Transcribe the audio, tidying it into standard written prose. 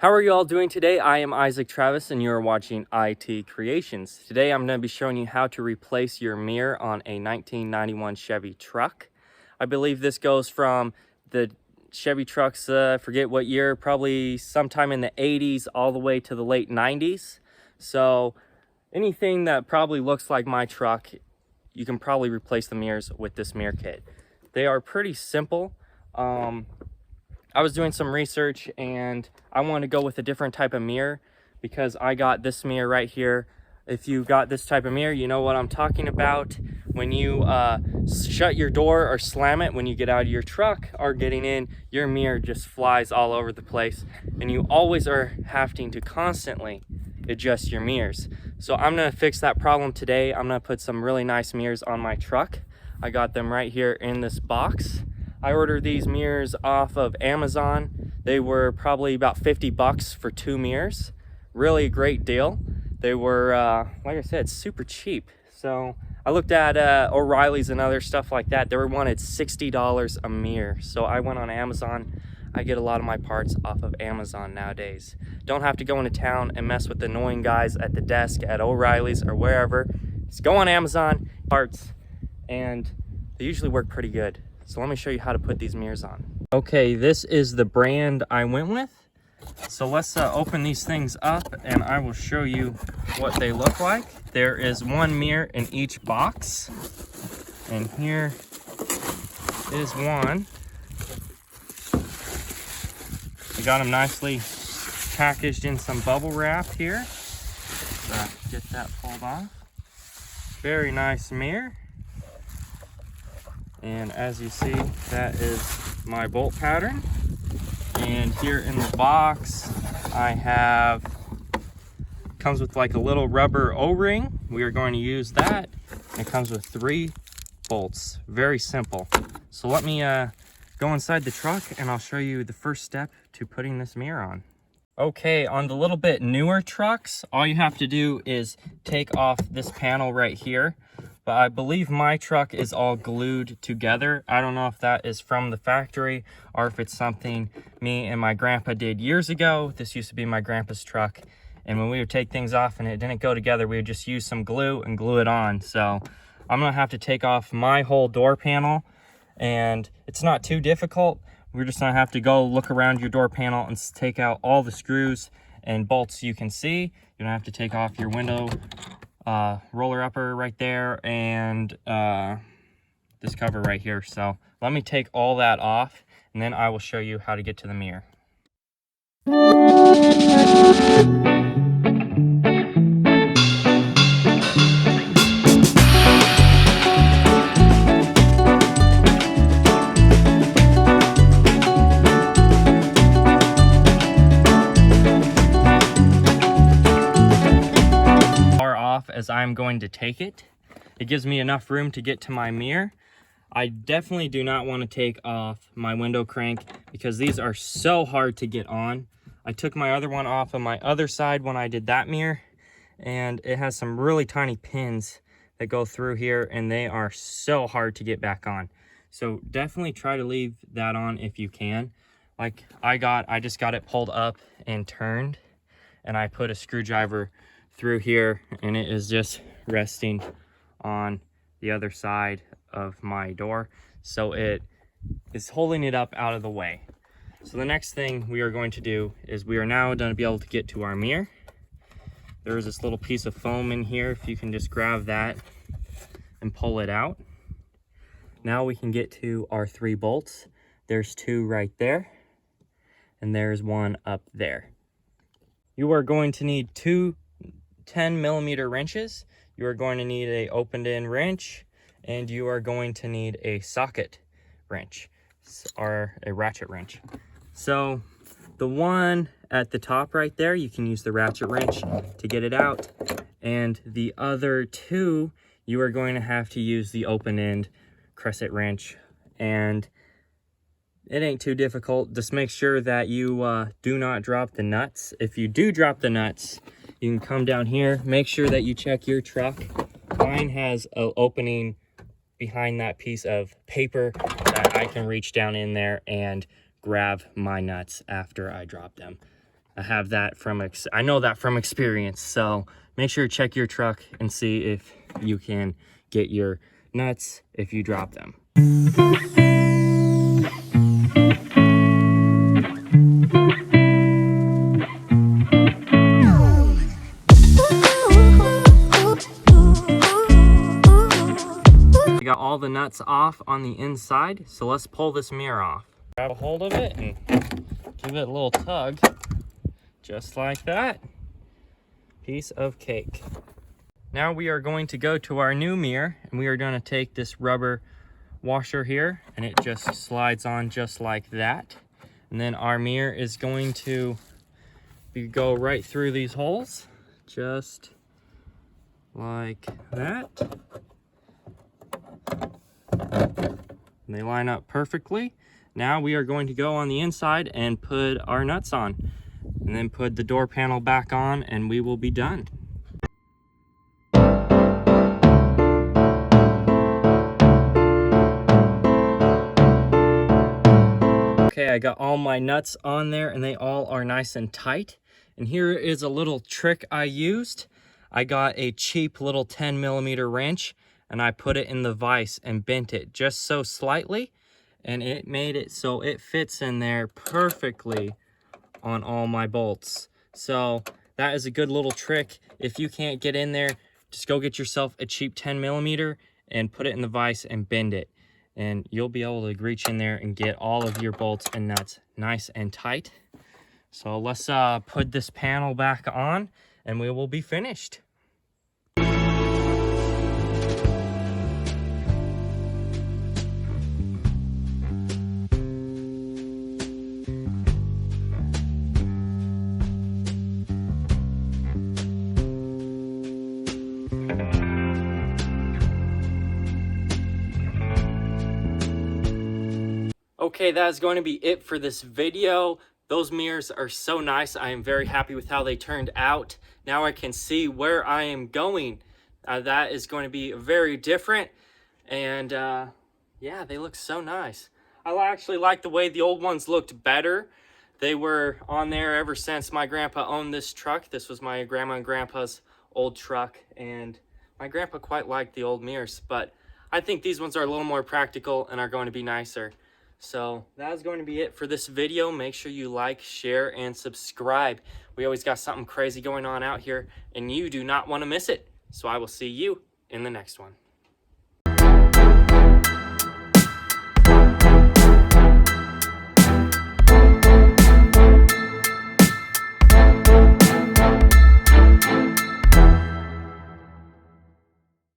How are you all doing today? I am Isaac Travis and you're watching I.T.Creations. Today I'm going to be showing you how to replace your mirror on a 1991 Chevy truck. I believe this goes from the Chevy trucks, I forget what year, probably sometime in the 80s all the way to the late 90s. So anything that probably looks like my truck, you can probably replace the mirrors with this mirror kit. They are pretty simple. I was doing some research and I wanted to go with a different type of mirror because I got this mirror right here. If you got this type of mirror, you know what I'm talking about. When you shut your door or slam it when you get out of your truck or getting in, your mirror just flies all over the place and you always are having to constantly adjust your mirrors. So I'm gonna fix that problem today. I'm gonna put some really nice mirrors on my truck. I got them right here in this box. I ordered these mirrors off of Amazon. They were probably about 50 bucks for 2 mirrors. Really a great deal. They were, like I said, super cheap. So I looked at O'Reilly's and other stuff like that. They were wanted $60 a mirror. So I went on Amazon. I get a lot of my parts off of Amazon nowadays. Don't have to go into town and mess with the annoying guys at the desk at O'Reilly's or wherever. Just go on Amazon, parts, and they usually work pretty good. So let me show you how to put these mirrors on. Okay, this is the brand I went with. So let's open these things up and I will show you what they look like. There is one mirror in each box. And here is one. We got them nicely packaged in some bubble wrap here. Get that pulled off. Very nice mirror. And as you see, that is my bolt pattern. And here in the box, I have, comes with like a little rubber O-ring. We are going to use that. It comes with 3 bolts, very simple. So let me go inside the truck and I'll show you the first step to putting this mirror on. Okay, on the little bit newer trucks, all you have to do is take off this panel right here. But I believe my truck is all glued together. I don't know if that is from the factory or if it's something me and my grandpa did years ago. This used to be my grandpa's truck. And when we would take things off and it didn't go together, we would just use some glue and glue it on. So I'm gonna have to take off my whole door panel and it's not too difficult. We're just gonna have to go look around your door panel and take out all the screws and bolts you can see. You're gonna have to take off your window roller upper right there and this cover right here. So let me take all that off and then I will show you how to get to the mirror. As I'm going to take it. It gives me enough room to get to my mirror. I definitely do not want to take off my window crank because these are so hard to get on. I took my other one off on my other side when I did that mirror and it has some really tiny pins that go through here and they are so hard to get back on. So definitely try to leave that on if you can. Like I just got it pulled up and turned and I put a screwdriver through here and it is just resting on the other side of my door, so it is holding it up out of the way. So the next thing we are going to do is we are now going to be able to get to our mirror. There is this little piece of foam in here. If you can just grab that and pull it out, now we can get to our 3 bolts. There's 2 right there and there's 1 up there. You are going to need 2 10mm wrenches. You are going to need a opened-in wrench and you are going to need a socket wrench or a ratchet wrench. So the one at the top right there, you can use the ratchet wrench to get it out, and the other 2 you are going to have to use the open-end crescent wrench. And it ain't too difficult. Just make sure that you do not drop the nuts. If you do drop the nuts, you can come down here, make sure that you check your truck. Mine has an opening behind that piece of paper that I can reach down in there and grab my nuts after I drop them. have that from, I know that from experience. So make sure to check your truck and see if you can get your nuts if you drop them. I got all the nuts off on the inside, so let's pull this mirror off. Grab a hold of it and give it a little tug, just like that. Piece of cake. Now we are going to go to our new mirror, and we are going to take this rubber washer here, and it just slides on just like that. And then our mirror is going to go right through these holes, just like that. And they line up perfectly. Now we are going to go on the inside and put our nuts on, and then put the door panel back on, and we will be done. Okay, I got all my nuts on there, and they all are nice and tight. And here is a little trick I used. I got a cheap little 10mm wrench, and I put it in the vise and bent it just so slightly, and it made it so it fits in there perfectly on all my bolts. So that is a good little trick. If you can't get in there, just go get yourself a cheap 10mm and put it in the vise and bend it, and you'll be able to reach in there and get all of your bolts and nuts nice and tight. So let's put this panel back on, and we will be finished. Okay, that is going to be it for this video. Those mirrors are so nice. I am very happy with how they turned out. Now I can see where I am going. That is going to be very different. And yeah, they look so nice. I actually like the way the old ones looked better. They were on there ever since my grandpa owned this truck. This was my grandma and grandpa's old truck, and my grandpa quite liked the old mirrors, but I think these ones are a little more practical and are going to be nicer. So that is going to be it for this video. Make sure you like, share, and subscribe. We always got something crazy going on out here, and you do not want to miss it. So I will see you in the next one.